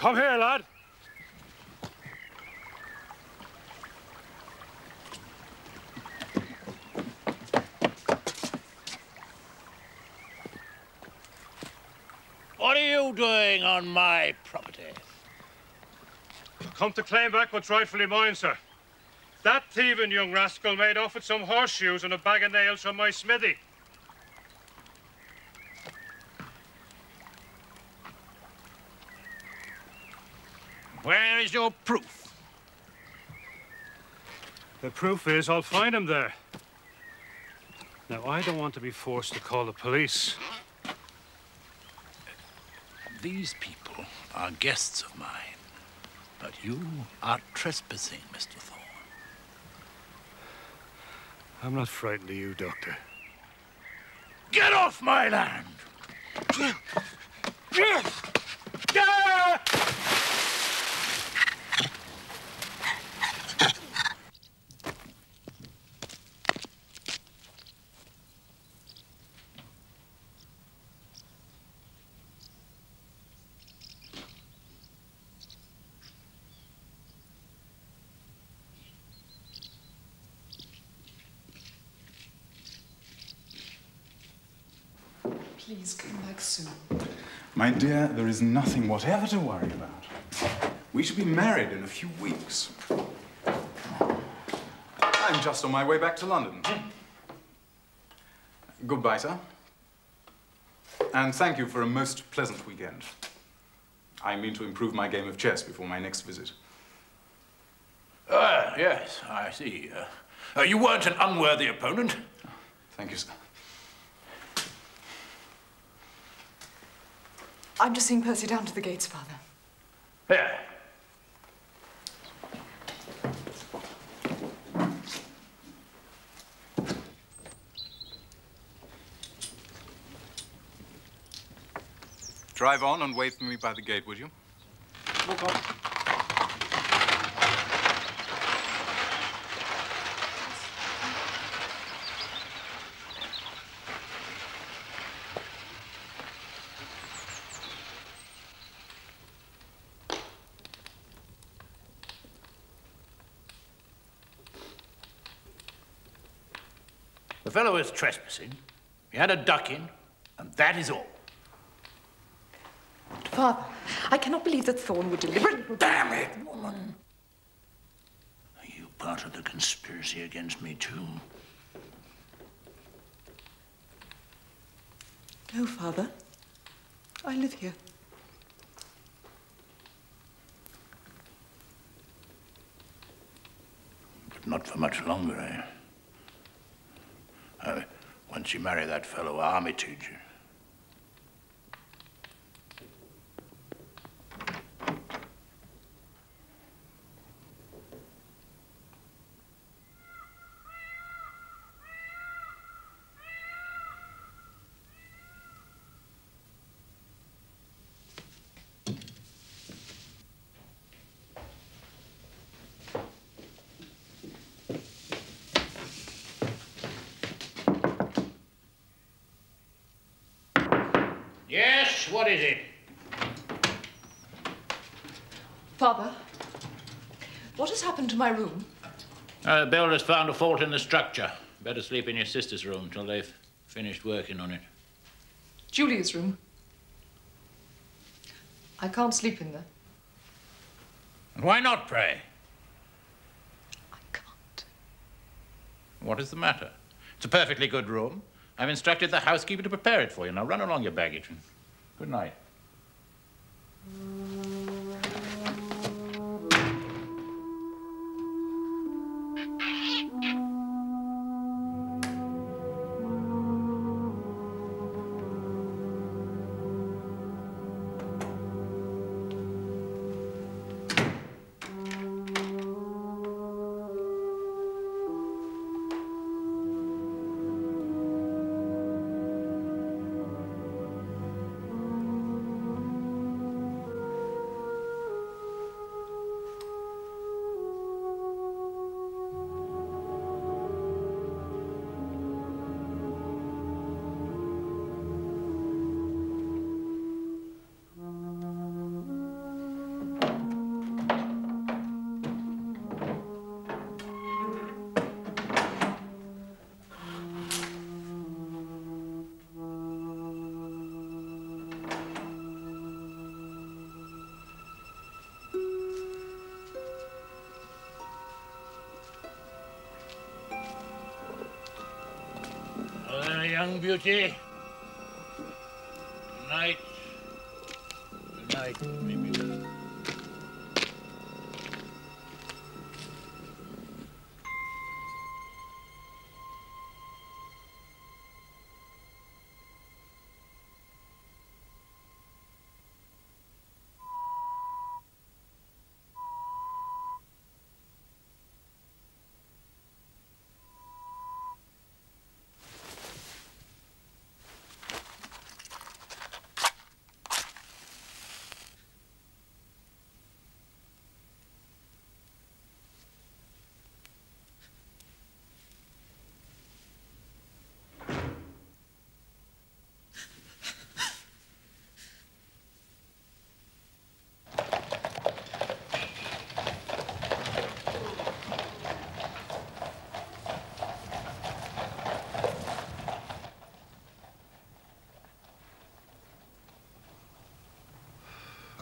Come here, lad. What are you doing on my property? Come to claim back what's rightfully mine, sir. That thieving young rascal made off with some horseshoes and a bag of nails from my smithy. Where is your proof? The proof is I'll find him there. Now, I don't want to be forced to call the police. These people are guests of mine, but you are trespassing, Mr. Thorne. I'm not frightened of you, Doctor. Get off my land! Please come back soon. My dear, there is nothing whatever to worry about. We shall be married in a few weeks. I'm just on my way back to London. Goodbye, sir. And thank you for a most pleasant weekend. I mean to improve my game of chess before my next visit. Yes, I see. You weren't an unworthy opponent. Thank you, sir. I'm just seeing Percy down to the gates, Father. Here. Drive on and wait for me by the gate, would you? Walk on. The fellow is trespassing. He had a ducking, and that is all. Father, I cannot believe that Thorne would deliberately... Damn it, woman! Are you part of the conspiracy against me, too? No, Father. I live here. But not for much longer, eh? Once you marry that fellow Armitage. Yes, what is it? Father, what has happened to my room? The builder's found a fault in the structure. Better sleep in your sister's room till they've finished working on it. Julia's room. I can't sleep in there. And why not, pray? I can't. What is the matter? It's a perfectly good room. I've instructed the housekeeper to prepare it for you. Now run along your baggage. And good night. Hello there, young beauty. Good night. Good night, baby.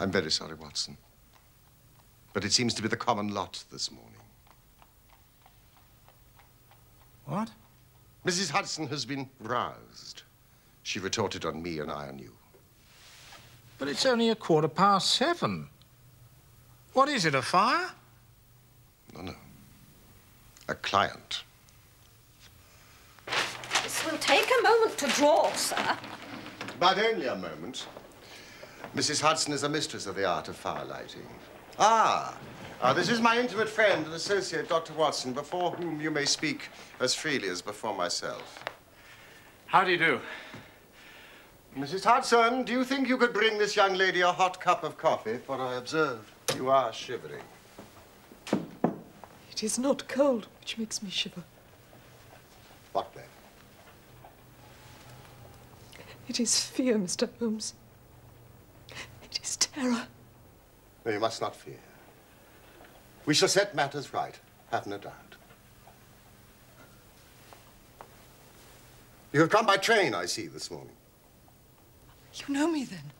I'm very sorry, Watson. But it seems to be the common lot this morning. What? Mrs. Hudson has been roused. She retorted on me and I on you. But it's only 7:15. What is it, a fire? No. A client. This will take a moment to draw, sir. But only a moment. Mrs. Hudson is a mistress of the art of firelighting. This is my intimate friend and associate, Dr. Watson, before whom you may speak as freely as before myself. How do you do? Mrs. Hudson, do you think you could bring this young lady a hot cup of coffee? For I observe you are shivering. It is not cold which makes me shiver. What then? It is fear, Mr. Holmes. It is terror. No, you must not fear. We shall set matters right, have no doubt. You have come by train, I see, this morning. You know me, then?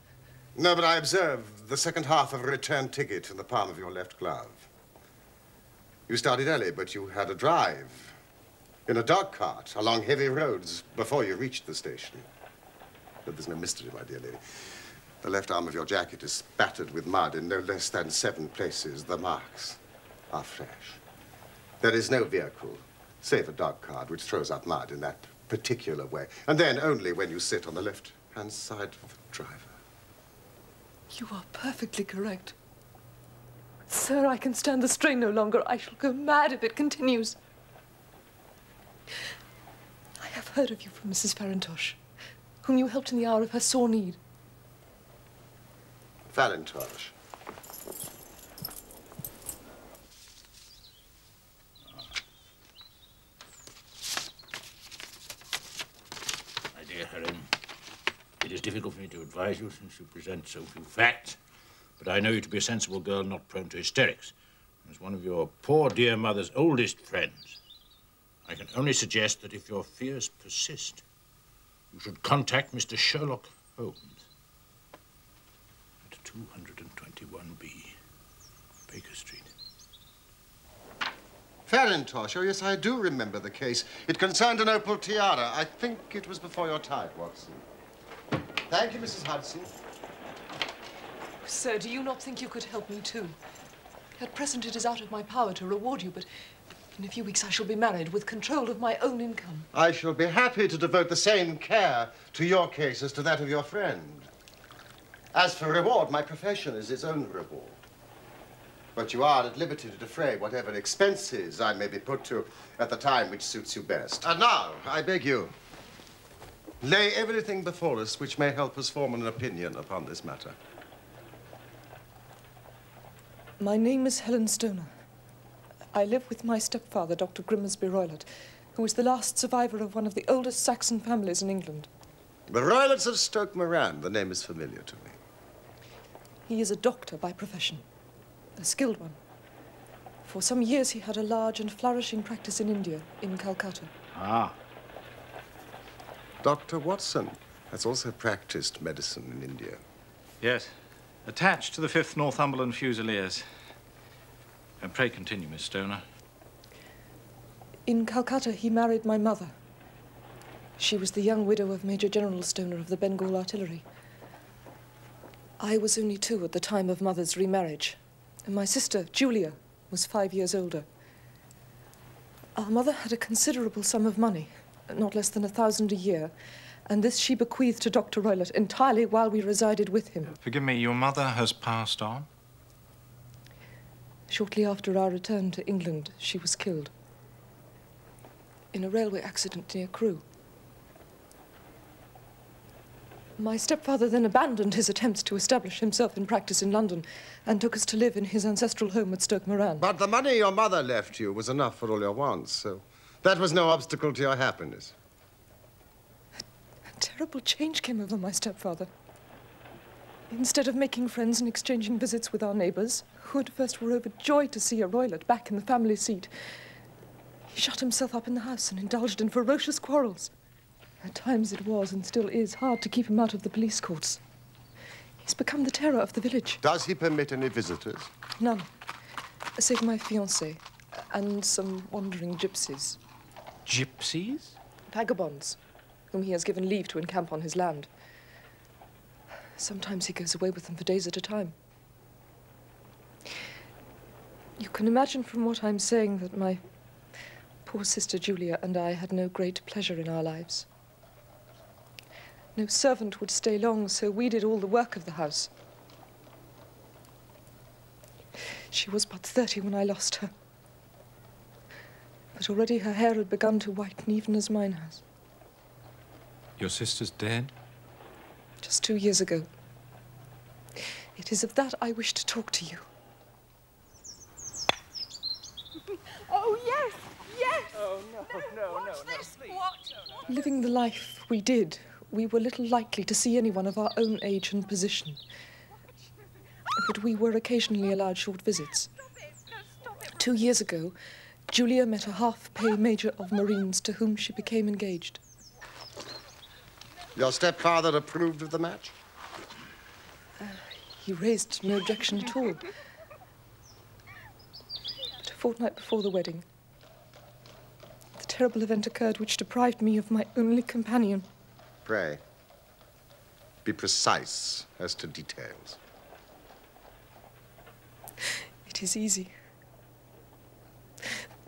No, but I observe the second half of a return ticket in the palm of your left glove. You started early, but you had a drive in a dog cart along heavy roads before you reached the station. But there's no mystery, my dear lady. The left arm of your jacket is spattered with mud in no less than 7 places. The marks are fresh. There is no vehicle, save a dog cart, which throws up mud in that particular way. And then only when you sit on the left-hand side of the driver. You are perfectly correct. Sir, I can stand the strain no longer. I shall go mad if it continues. I have heard of you from Mrs. Farintosh, whom you helped in the hour of her sore need. Farintosh. My dear Helen, it is difficult for me to advise you since you present so few facts, but I know you to be a sensible girl not prone to hysterics. As one of your poor dear mother's oldest friends, I can only suggest that if your fears persist, you should contact Mr. Sherlock Holmes. 221B, Baker Street. Farintosh, oh yes, I do remember the case. It concerned an opal tiara. I think it was before your time, Watson. Thank you, Mrs. Hudson. Sir, do you not think you could help me too? At present it is out of my power to reward you, but in a few weeks I shall be married with control of my own income. I shall be happy to devote the same care to your case as to that of your friend. As for reward, my profession is its own reward. But you are at liberty to defray whatever expenses I may be put to at the time which suits you best. And now, I beg you, lay everything before us which may help us form an opinion upon this matter. My name is Helen Stoner. I live with my stepfather, Dr. Grimsby Roylott, who is the last survivor of one of the oldest Saxon families in England. The Roylotts of Stoke Moran, the name is familiar to me. He is a doctor by profession, a skilled one. For some years he had a large and flourishing practice in India, in Calcutta. Ah. Dr. Watson has also practiced medicine in India. Yes. Attached to the 5th Northumberland Fusiliers. And pray continue, Miss Stoner. In Calcutta, he married my mother. She was the young widow of Major General Stoner of the Bengal Artillery. I was only 2 at the time of Mother's remarriage, and my sister, Julia, was 5 years older. Our mother had a considerable sum of money, not less than 1,000 a year, and this she bequeathed to Dr. Roylott entirely while we resided with him. Forgive me, your mother has passed on? Shortly after our return to England, she was killed in a railway accident near Crewe. My stepfather then abandoned his attempts to establish himself in practice in London and took us to live in his ancestral home at Stoke Moran. But the money your mother left you was enough for all your wants, so that was no obstacle to your happiness. A terrible change came over my stepfather. Instead of making friends and exchanging visits with our neighbours, who at first were overjoyed to see a Roylott back in the family seat, he shut himself up in the house and indulged in ferocious quarrels. At times it was, and still is, hard to keep him out of the police courts. He's become the terror of the village. Does he permit any visitors? None, save my fiancée and some wandering gypsies. Gypsies? Vagabonds, whom he has given leave to encamp on his land. Sometimes he goes away with them for days at a time. You can imagine from what I'm saying that my poor sister Julia and I had no great pleasure in our lives. No servant would stay long, so we did all the work of the house. She was but 30 when I lost her. But already her hair had begun to whiten, even as mine has. Your sister's dead? Just 2 years ago. It is of that I wish to talk to you. Oh, yes, yes! Oh, no, Watch this, watch! Living the life we did, we were little likely to see anyone of our own age and position. But we were occasionally allowed short visits. 2 years ago, Julia met a half-pay major of Marines to whom she became engaged. Your stepfather approved of the match? He raised no objection at all. But a fortnight before the wedding, the terrible event occurred which deprived me of my only companion. Pray, be precise as to details. It is easy.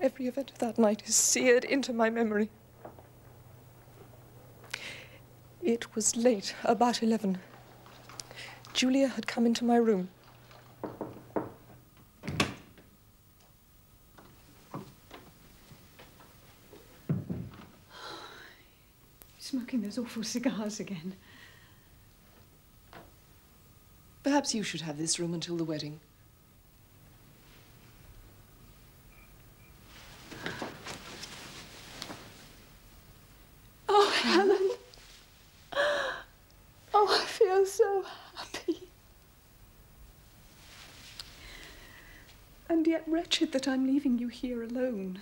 Every event of that night is seared into my memory. It was late, about 11. Julia had come into my room. Smoking those awful cigars again. Perhaps you should have this room until the wedding. Oh, Helen. Oh, I feel so happy. And yet wretched that I'm leaving you here alone.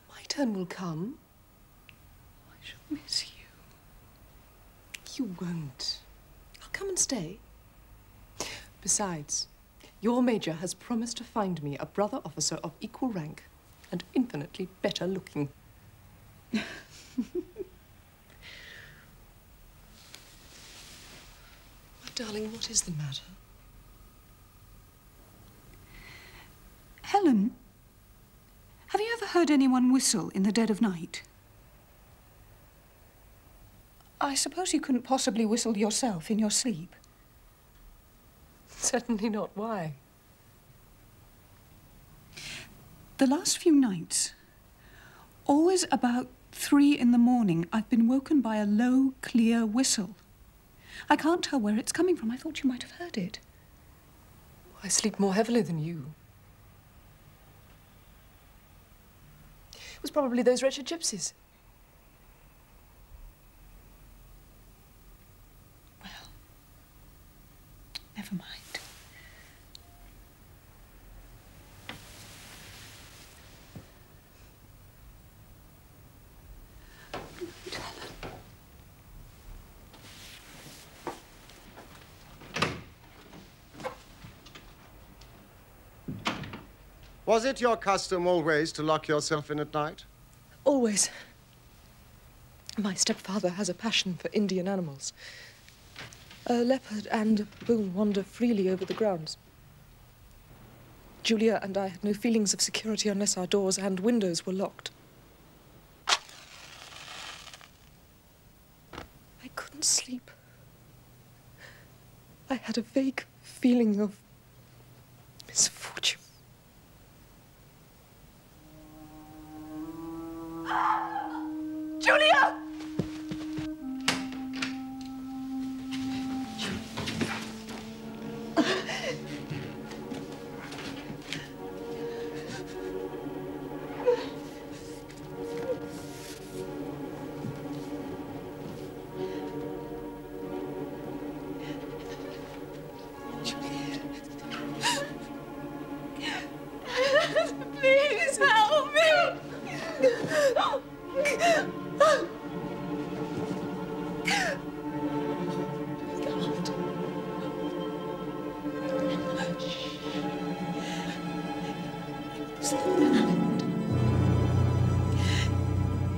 My turn will come. I shall miss you. You won't. I'll come and stay. Besides, your major has promised to find me a brother officer of equal rank and infinitely better looking. My darling, what is the matter? Helen, have you ever heard anyone whistle in the dead of night? I suppose you couldn't possibly whistle yourself in your sleep. Certainly not. Why? The last few nights, always about 3 in the morning, I've been woken by a low, clear whistle. I can't tell where it's coming from. I thought you might have heard it. I sleep more heavily than you. It was probably those wretched gypsies. Well, never mind. Was it your custom always to lock yourself in at night? Always. My stepfather has a passion for Indian animals. A leopard and a baboon wander freely over the grounds. Julia and I had no feelings of security unless our doors and windows were locked. I couldn't sleep. I had a vague feeling of misfortune. Julia! Please help me.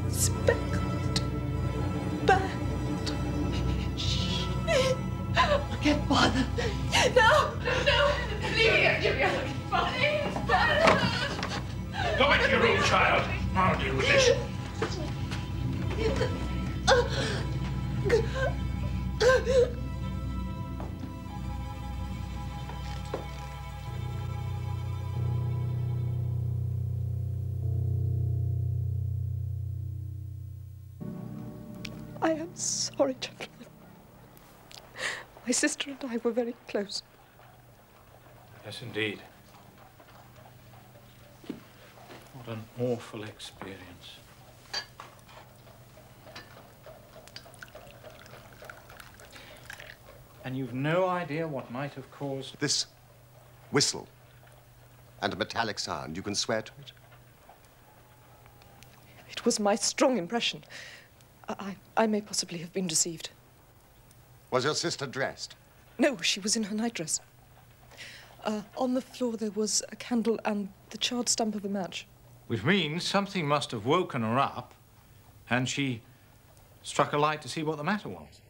Speckled band. I can't bother. No, no, please, Julia. Please. Go into your room, child. I'll deal with this. I am sorry, gentlemen. My sister and I were very close. Yes, indeed. What an awful experience. And you've no idea what might have caused... This whistle and a metallic sound, you can swear to it? It was my strong impression. I may possibly have been deceived. Was your sister dressed? No, she was in her nightdress. On the floor there was a candle and the charred stump of a match. Which means something must have woken her up, and she struck a light to see what the matter was.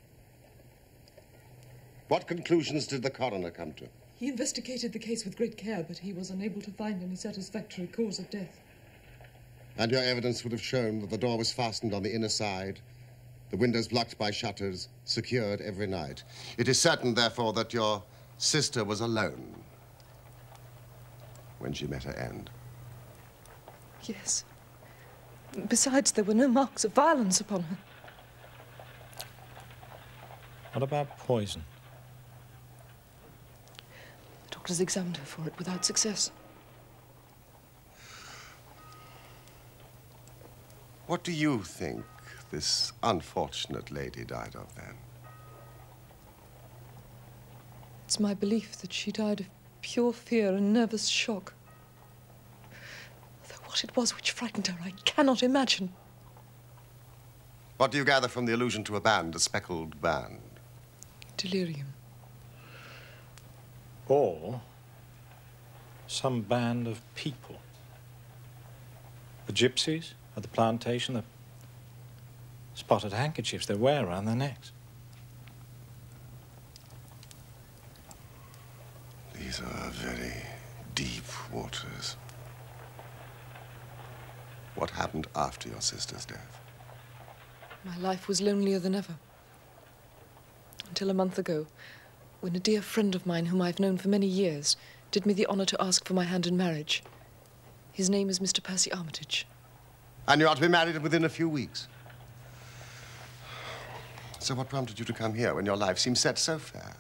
What conclusions did the coroner come to? He investigated the case with great care, but he was unable to find any satisfactory cause of death. And your evidence would have shown that the door was fastened on the inner side, the windows blocked by shutters, secured every night. It is certain, therefore, that your sister was alone when she met her end. Yes. Besides, there were no marks of violence upon her. What about poison? The doctors examined her for it without success. What do you think this unfortunate lady died of, then? It's my belief that she died of pure fear and nervous shock. Though what it was which frightened her, I cannot imagine. What do you gather from the allusion to a band, a speckled band? Delirium. Or some band of people. The gypsies at the plantation, the spotted handkerchiefs they wear around their necks. These are very deep waters. What happened after your sister's death? My life was lonelier than ever. Until a month ago, when a dear friend of mine, whom I've known for many years, did me the honor to ask for my hand in marriage. His name is Mr. Percy Armitage. And you are to be married within a few weeks. So what prompted you to come here when your life seemed set so fair?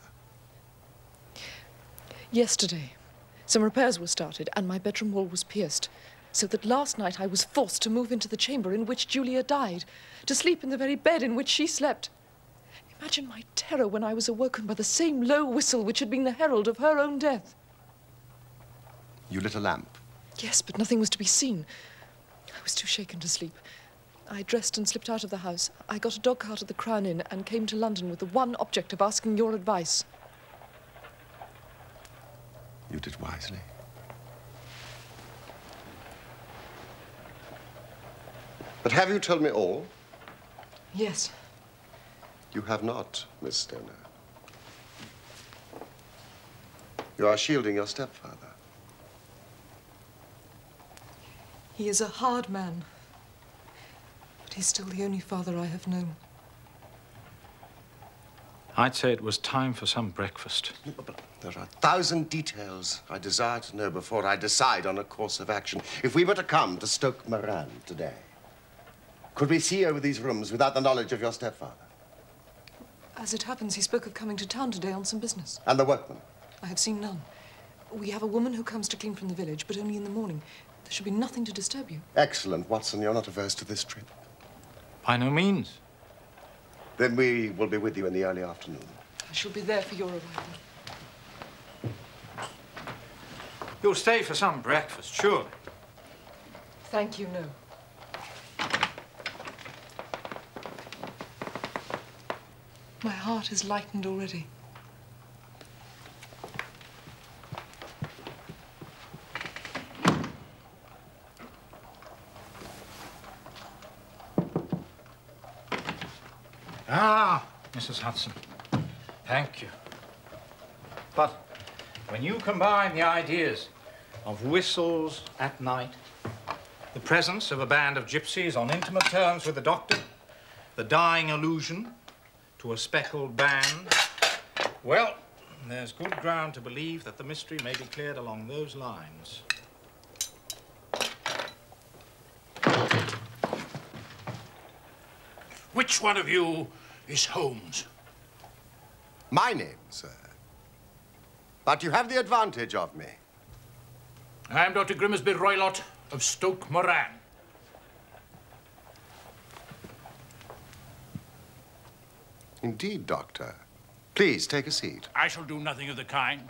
Yesterday, some repairs were started and my bedroom wall was pierced, so that last night I was forced to move into the chamber in which Julia died, to sleep in the very bed in which she slept. Imagine my terror when I was awoken by the same low whistle which had been the herald of her own death. You lit a lamp. Yes, but nothing was to be seen. I was too shaken to sleep. I dressed and slipped out of the house. I got a dog cart at the Crown Inn and came to London with the one object of asking your advice. You did wisely. But have you told me all? Yes. You have not, Miss Stoner. You are shielding your stepfather. He is a hard man, but he's still the only father I have known. I'd say it was time for some breakfast. But there are 1,000 details I desire to know before I decide on a course of action. If we were to come to Stoke Moran today, could we see over these rooms without the knowledge of your stepfather? As it happens, he spoke of coming to town today on some business. And the workmen? I have seen none. We have a woman who comes to clean from the village, but only in the morning. There should be nothing to disturb you. Excellent, Watson. You're not averse to this trip. By no means. Then we will be with you in the early afternoon. I shall be there for your arrival. You'll stay for some breakfast, surely. Thank you, no. My heart is lightened already. Ah, Mrs. Hudson. Thank you. But when you combine the ideas of whistles at night, the presence of a band of gypsies on intimate terms with the doctor, the dying allusion to a speckled band, well, there's good ground to believe that the mystery may be cleared along those lines. Which one of you is Holmes? My name, sir. But you have the advantage of me. I'm Dr. Grimsby Roylott of Stoke Moran. Indeed, Doctor. Please, take a seat. I shall do nothing of the kind.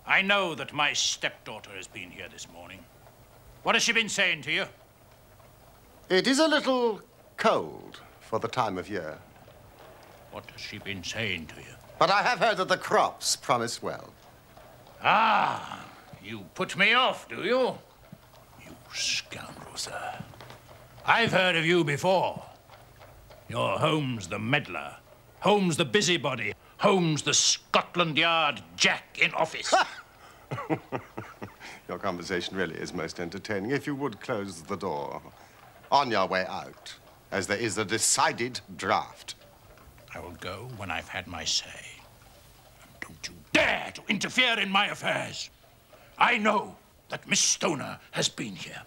I know that my stepdaughter has been here this morning. What has she been saying to you? It is a little cold for the time of year. What has she been saying to you? But I have heard that the crops promise well. Ah, you put me off, do you? You scoundrel, sir. I've heard of you before. You're Holmes the meddler, Holmes the busybody, Holmes the Scotland Yard Jack in office. Your conversation really is most entertaining. If you would close the door on your way out, as there is a decided draft. I will go when I've had my say. And don't you dare to interfere in my affairs. I know that Miss Stoner has been here.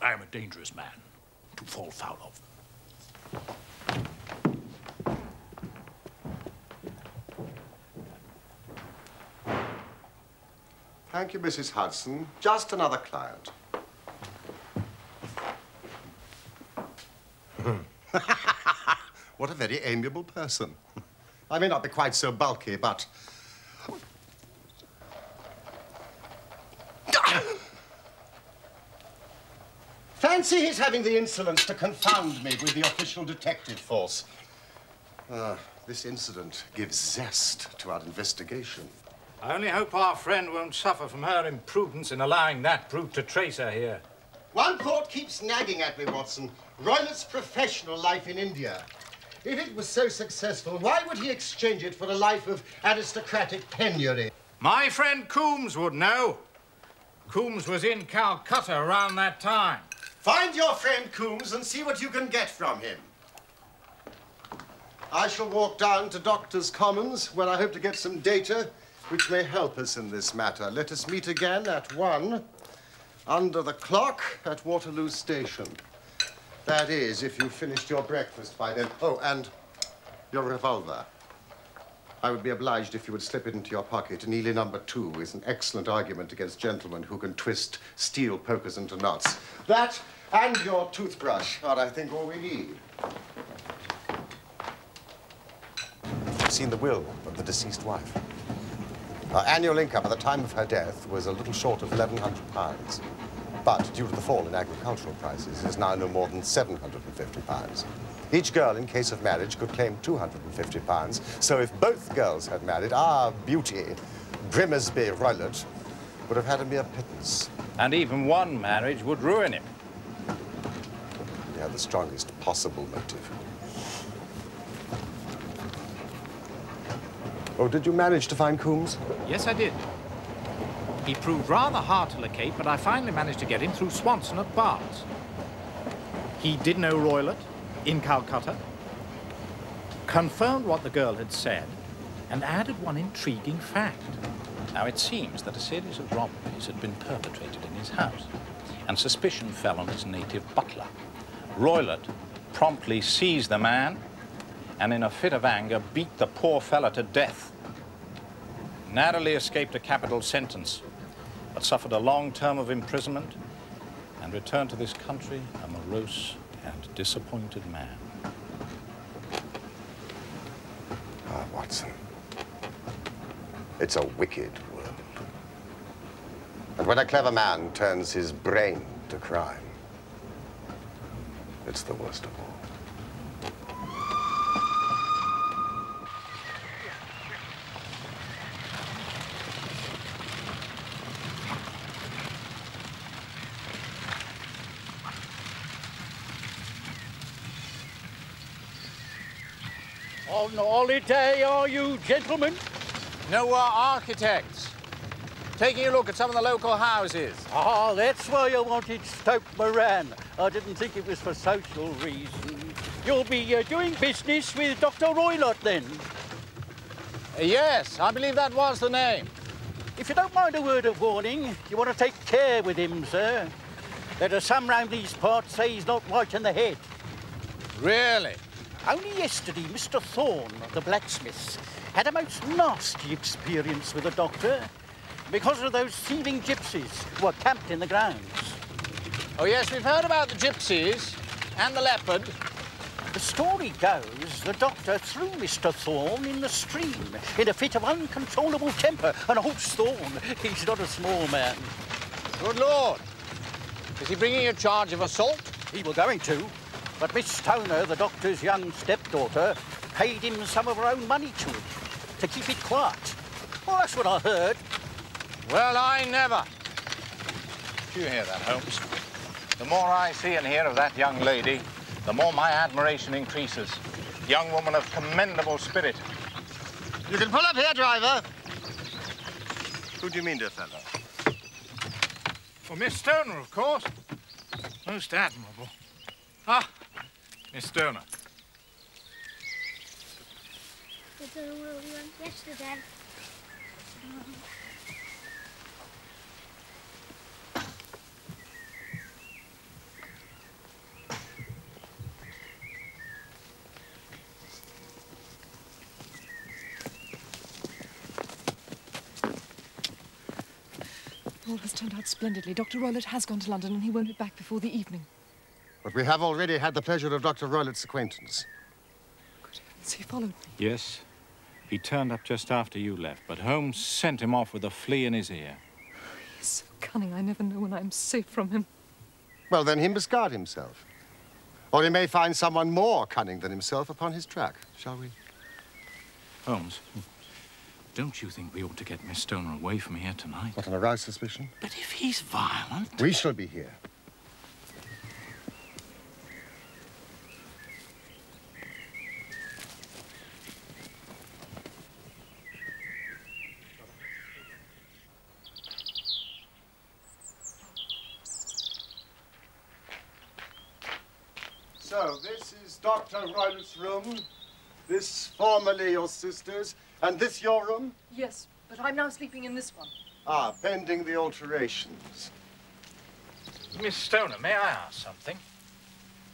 I am a dangerous man to fall foul of. Thank you, Mrs. Hudson. Just another client. What a very amiable person. I may not be quite so bulky, but... Fancy his having the insolence to confound me with the official detective force. This incident gives zest to our investigation. I only hope our friend won't suffer from her imprudence in allowing that brute to trace her here. One thought keeps nagging at me, Watson. Roylott's professional life in India. If it was so successful, why would he exchange it for a life of aristocratic penury? My friend Coombs would know. Coombs was in Calcutta around that time. Find your friend Coombs and see what you can get from him. I shall walk down to Doctors' Commons, where I hope to get some data which may help us in this matter. Let us meet again at 1, under the clock at Waterloo Station. That is, if you've finished your breakfast by then. Oh, and your revolver. I would be obliged if you would slip it into your pocket. Neely number 2 is an excellent argument against gentlemen who can twist steel pokers into knots. That and your toothbrush are, I think, all we need. I've seen the will of the deceased wife. Her annual income at the time of her death was a little short of £1,100. But due to the fall in agricultural prices, is now no more than £750. Each girl, in case of marriage, could claim £250. So if both girls had married, our beauty, Grimsby Roylott, would have had a mere pittance. And even one marriage would ruin him. He had the strongest possible motive. Oh, did you manage to find Coombs? Yes, I did. He proved rather hard to locate, but I finally managed to get him through Swanson at Barts. He did know Roylott in Calcutta, confirmed what the girl had said, and added one intriguing fact. Now, it seems that a series of robberies had been perpetrated in his house, and suspicion fell on his native butler. Roylott promptly seized the man and, in a fit of anger, beat the poor fella to death. Narrowly escaped a capital sentence, but suffered a long term of imprisonment and returned to this country a morose and disappointed man. Ah, Watson. It's a wicked world. And when a clever man turns his brain to crime, it's the worst of all. On holiday, are you, gentlemen? No, we're architects. Taking a look at some of the local houses. Ah, that's why I wanted Stoke Moran. I didn't think it was for social reasons. You'll be doing business with Dr. Roylott, then? Yes, I believe that was the name. If you don't mind a word of warning, you want to take care with him, sir. There are some round these parts say he's not right in the head. Really? Only yesterday, Mr. Thorne of the blacksmiths had a most nasty experience with the doctor because of those thieving gypsies who were camped in the grounds. Oh, yes, we've heard about the gypsies and the leopard. The story goes the doctor threw Mr. Thorne in the stream in a fit of uncontrollable temper. And old Thorne, he's not a small man. Good Lord. Is he bringing a charge of assault? He were going to. But Miss Stoner, the doctor's young stepdaughter, paid him some of her own money to keep it quiet. Well, that's what I heard. Well, I never. Do you hear that, Holmes? The more I see and hear of that young lady, the more my admiration increases. Young woman of commendable spirit. You can pull up here, driver. Who do you mean, dear fellow? Well, Miss Stoner, of course. Most admirable. Ah, Miss Stoner. The girl we went yesterday. All has turned out splendidly. Dr. Roylott has gone to London and he won't be back before the evening. But we have already had the pleasure of Dr. Roylott's acquaintance. Good heavens, he followed me. Yes, he turned up just after you left, but Holmes sent him off with a flea in his ear. He's so cunning, I never know when I'm safe from him. Well, then he must guard himself. Or he may find someone more cunning than himself upon his track, shall we? Holmes, don't you think we ought to get Miss Stoner away from here tonight? What, an aroused suspicion? But if he's violent... We shall be here. So, this is Dr. Roylott's room, this formerly your sister's, and this your room? Yes, but I'm now sleeping in this one. Ah, pending the alterations. Miss Stoner, may I ask something?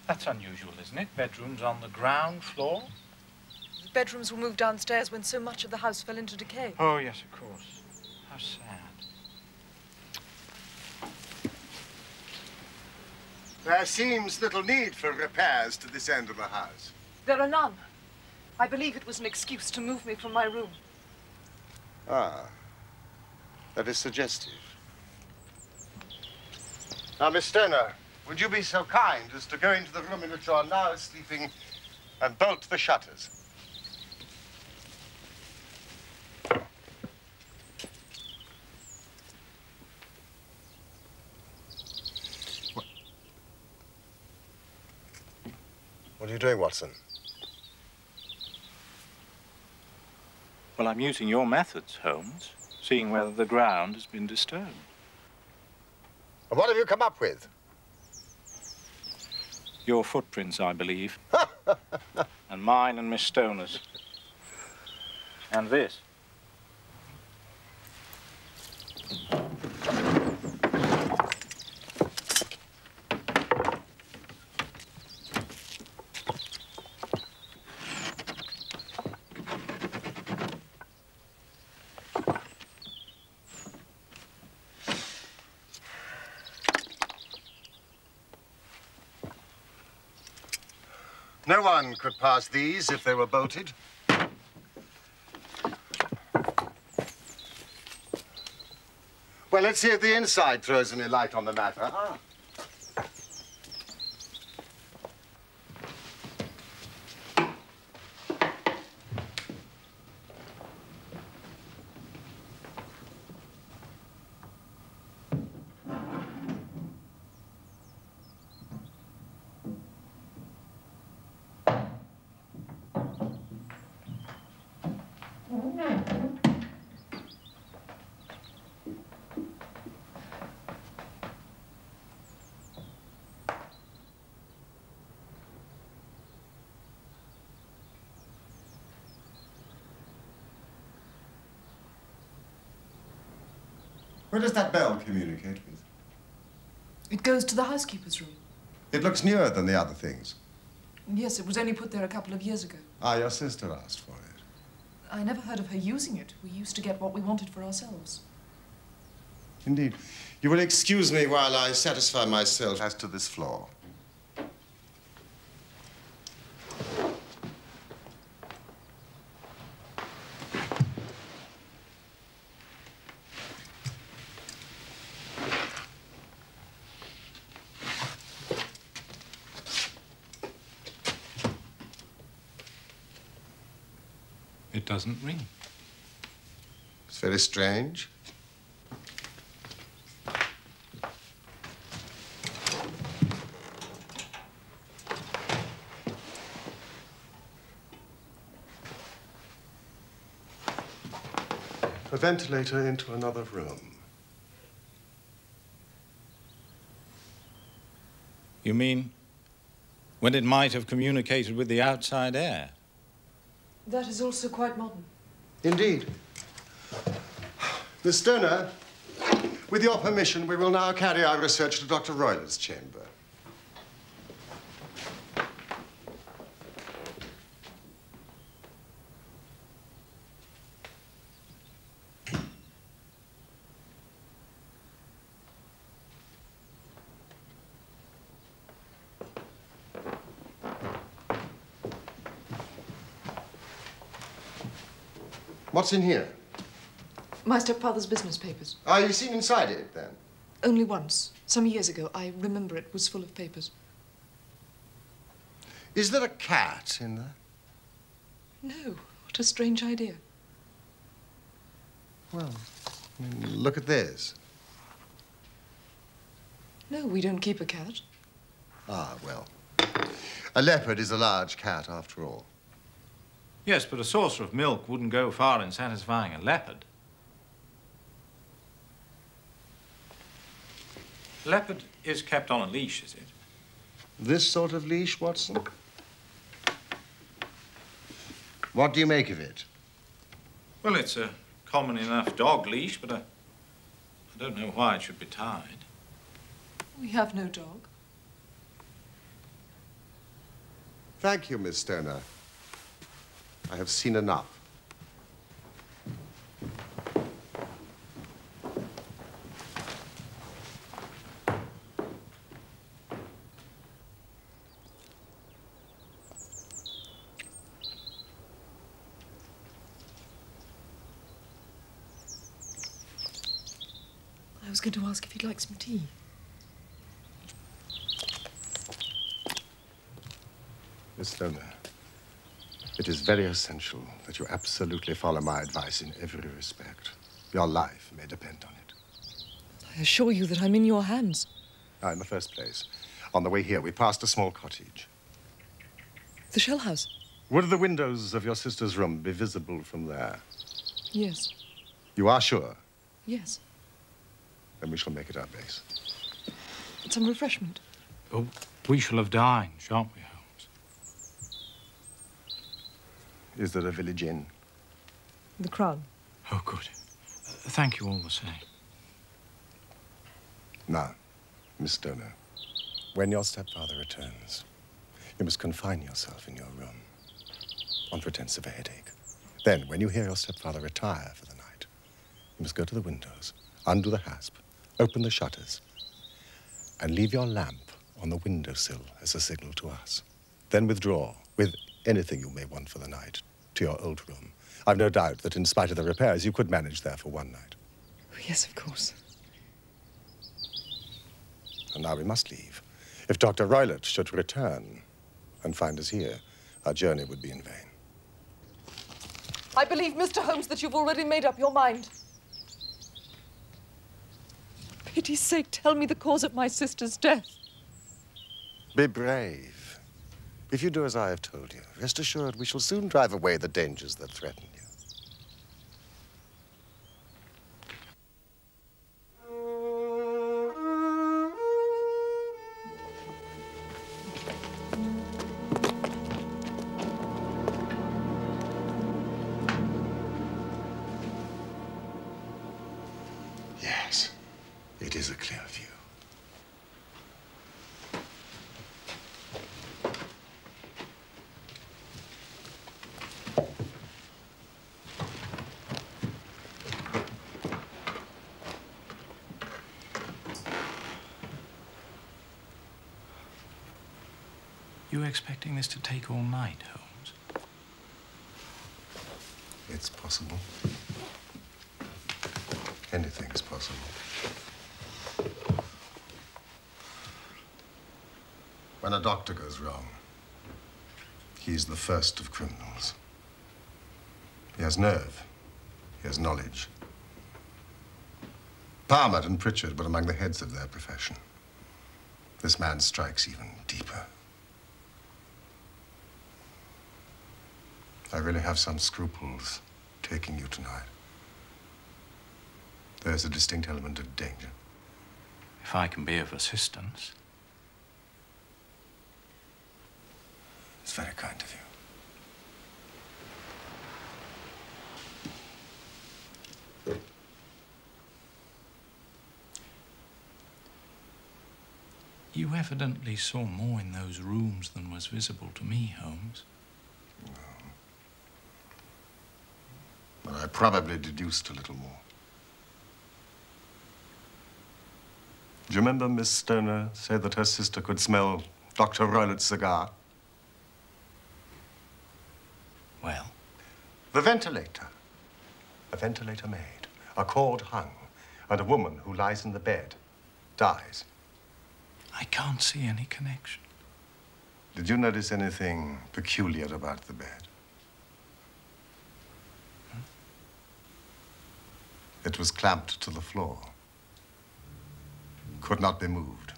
That's unusual, isn't it? Bedrooms on the ground floor? The bedrooms were moved downstairs when so much of the house fell into decay. Oh, yes, of course. How sad. There seems little need for repairs to this end of the house. There are none. I believe it was an excuse to move me from my room. Ah, that is suggestive. Now, Miss Stoner, would you be so kind as to go into the room in which you are now sleeping and bolt the shutters. What are you doing, Watson? Well, I'm using your methods, Holmes, seeing whether the ground has been disturbed. And what have you come up with? Your footprints, I believe. And mine and Miss Stoner's. And this. No one could pass these if they were bolted. Well, let's see if the inside throws any light on the matter. Ah. Where does that bell communicate with? It goes to the housekeeper's room. It looks newer than the other things. Yes, it was only put there a couple of years ago. Ah, your sister asked for it. I never heard of her using it. We used to get what we wanted for ourselves. Indeed. You will excuse me while I satisfy myself as to this floor. It doesn't ring. It's very strange. A ventilator into another room. You mean when it might have communicated with the outside air? That is also quite modern. Indeed. Miss Stoner, with your permission, we will now carry our research to Dr. Royler's chamber. What's in here? My stepfather's business papers. Ah, you've seen inside it, then? Only once. Some years ago. I remember it was full of papers. Is there a cat in there? No. What a strange idea. Well, look at this. No, we don't keep a cat. Ah, well. A leopard is a large cat, after all. Yes, but a saucer of milk wouldn't go far in satisfying a leopard. Leopard is kept on a leash, is it? This sort of leash, Watson? What do you make of it? Well, it's a common enough dog leash, but I don't know why it should be tied. We have no dog. Thank you, Miss Stoner. I have seen enough. I was going to ask if you'd like some tea. Miss Stoner, It is very essential that you absolutely follow my advice in every respect. Your life may depend on it. I assure you that I'm in your hands. Now, in the first place, on the way here, we passed a small cottage. The shell house? Would the windows of your sister's room be visible from there? Yes. You are sure? Yes. Then we shall make it our base. Some refreshment. Oh, we shall have dined, shan't we, Holmes? Is there a village inn? The Crown. Oh, good. Thank you all the same. Now, Miss Stoner, when your stepfather returns, you must confine yourself in your room on pretense of a headache. Then, when you hear your stepfather retire for the night, you must go to the windows, undo the hasp, open the shutters, and leave your lamp on the windowsill as a signal to us. Then withdraw with anything you may want for the night to your old room. I've no doubt that in spite of the repairs, you could manage there for one night. Oh, yes, of course. And now we must leave. If Dr. Roylott should return and find us here, our journey would be in vain. I believe, Mr. Holmes, that you've already made up your mind. For pity's sake, tell me the cause of my sister's death. Be brave. If you do as I have told you, rest assured we shall soon drive away the dangers that threaten you. Yes, it is a clear view. You expecting this to take all night, Holmes? It's possible. Anything's possible. When a doctor goes wrong, he's the first of criminals. He has nerve. He has knowledge. Palmer and Pritchard were among the heads of their profession. This man strikes even deeper. I really have some scruples taking you tonight. There's a distinct element of danger. If I can be of assistance. It's very kind of you. You evidently saw more in those rooms than was visible to me, Holmes. No. But I probably deduced a little more. Do you remember Miss Stoner said that her sister could smell Dr. Roylott's cigar? Well? The ventilator. A ventilator made, a cord hung, and a woman who lies in the bed dies. I can't see any connection. Did you notice anything peculiar about the bed? It was clamped to the floor. Could not be moved.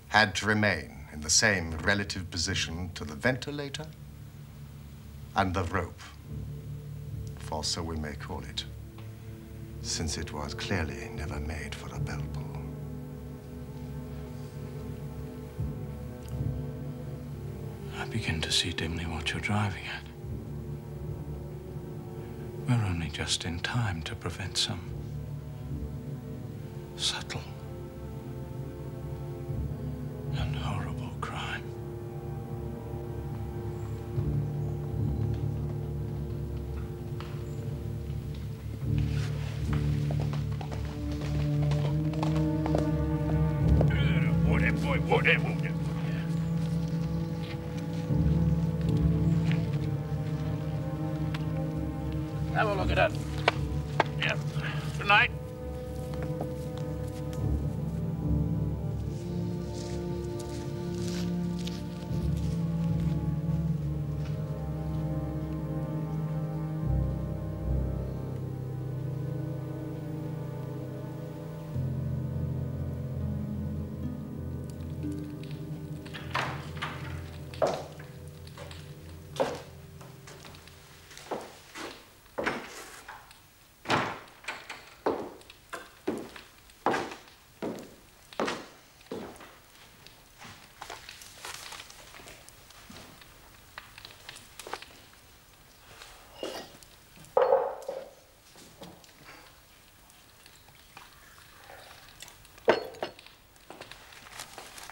Had to remain in the same relative position to the ventilator and the rope, for so we may call it, since it was clearly never made for a bell pull. I begin to see dimly what you're driving at. We're only just in time to prevent some subtle and horrible crime. Have a look at that. Yeah. Good night.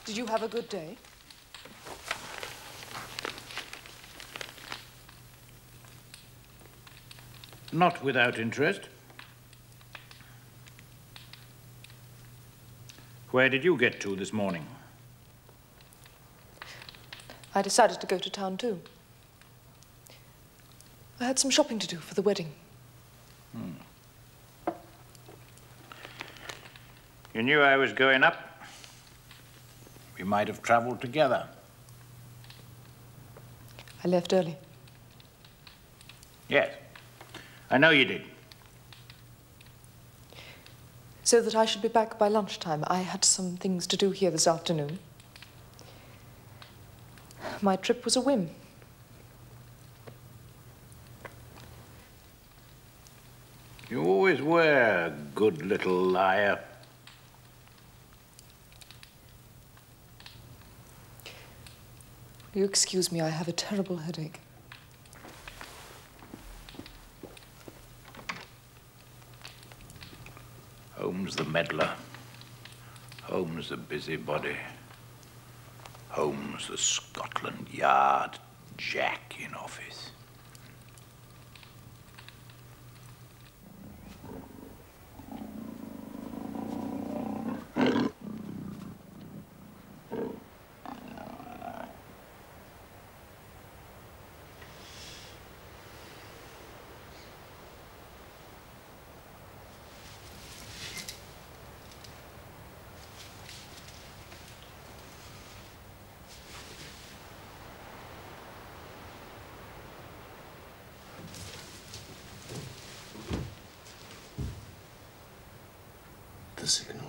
Did you have a good day? Not without interest. Where did you get to this morning? I decided to go to town too. I had some shopping to do for the wedding. You knew I was going up. We might have traveled together. I left early. Yes, I know you did. So that I should be back by lunchtime. I had some things to do here this afternoon. My trip was a whim. You always were a good little liar. Will you excuse me? I have a terrible headache. Holmes the meddler. Holmes the busybody. Holmes the Scotland Yard Jack in office. The signal.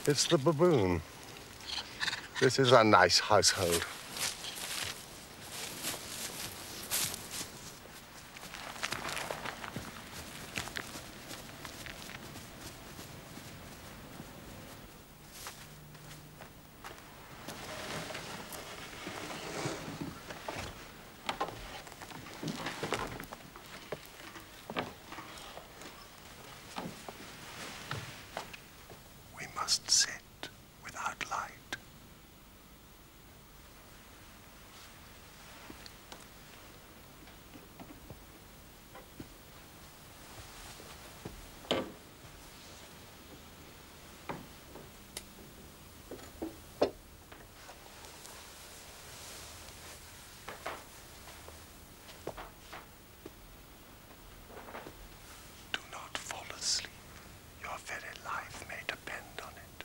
It's the baboon. This is a nice household. We must sit without light. Do not fall asleep. Your very life may depend on it.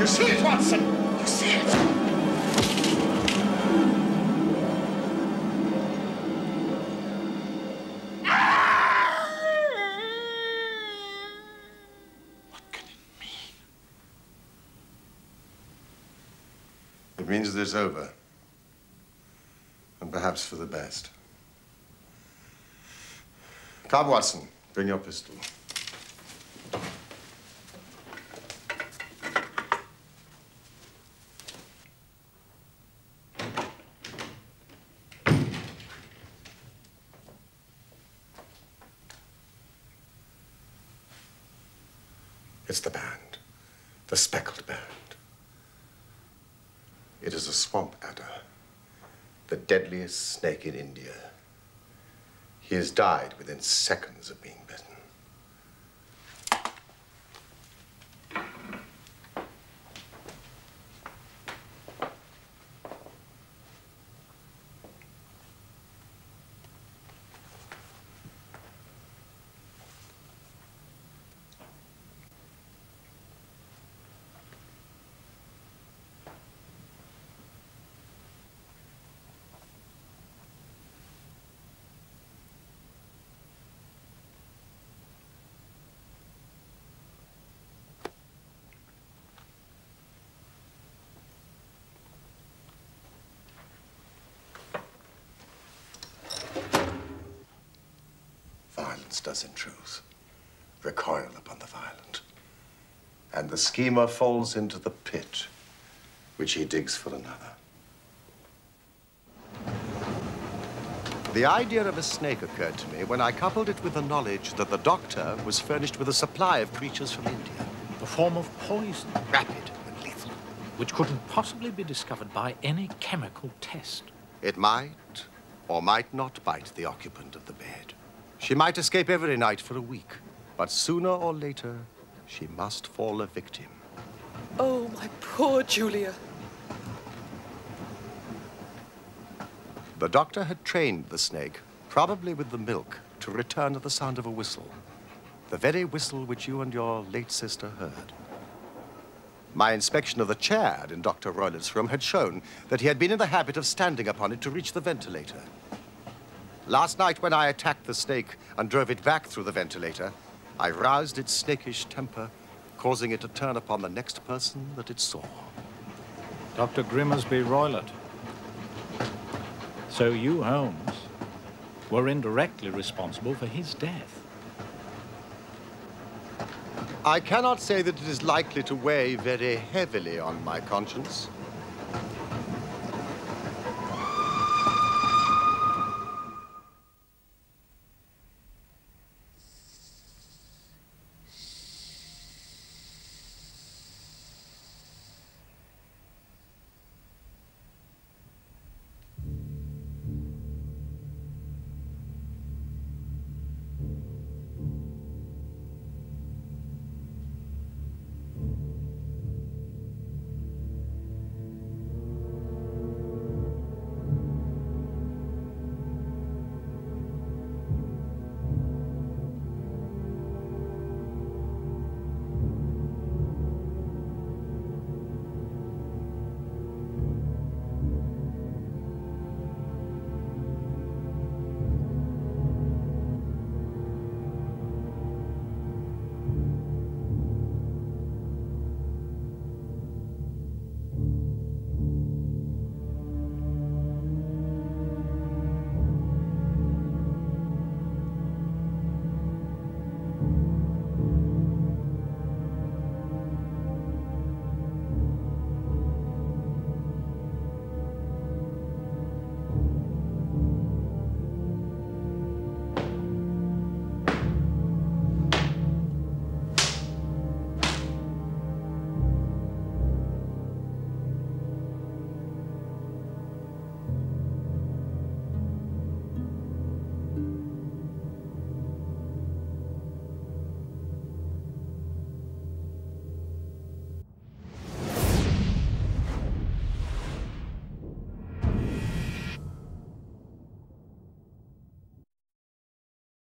You see it, Watson? You see it? It means that it's over. And perhaps for the best. Come, Watson. Bring your pistol. It's the band. The speckled band. It is a swamp adder, the deadliest snake in India. He has died within seconds of being bitten. Violence does, in truth, recoil upon the violent. And the schemer falls into the pit which he digs for another. The idea of a snake occurred to me when I coupled it with the knowledge that the doctor was furnished with a supply of creatures from India. A form of poison, Rapid and lethal. which couldn't possibly be discovered by any chemical test. It might or might not bite the occupant of the bed. She might escape every night for a week, but sooner or later, she must fall a victim. Oh, my poor Julia. The doctor had trained the snake, probably with the milk, to return at the sound of a whistle. The very whistle which you and your late sister heard. My inspection of the chair in Dr. Roylett's room had shown that he had been in the habit of standing upon it to reach the ventilator. Last night, when I attacked the snake and drove it back through the ventilator, I roused its snakish temper, causing it to turn upon the next person that it saw. Dr. Grimsby Roylott. So you, Holmes, were indirectly responsible for his death. I cannot say that it is likely to weigh very heavily on my conscience.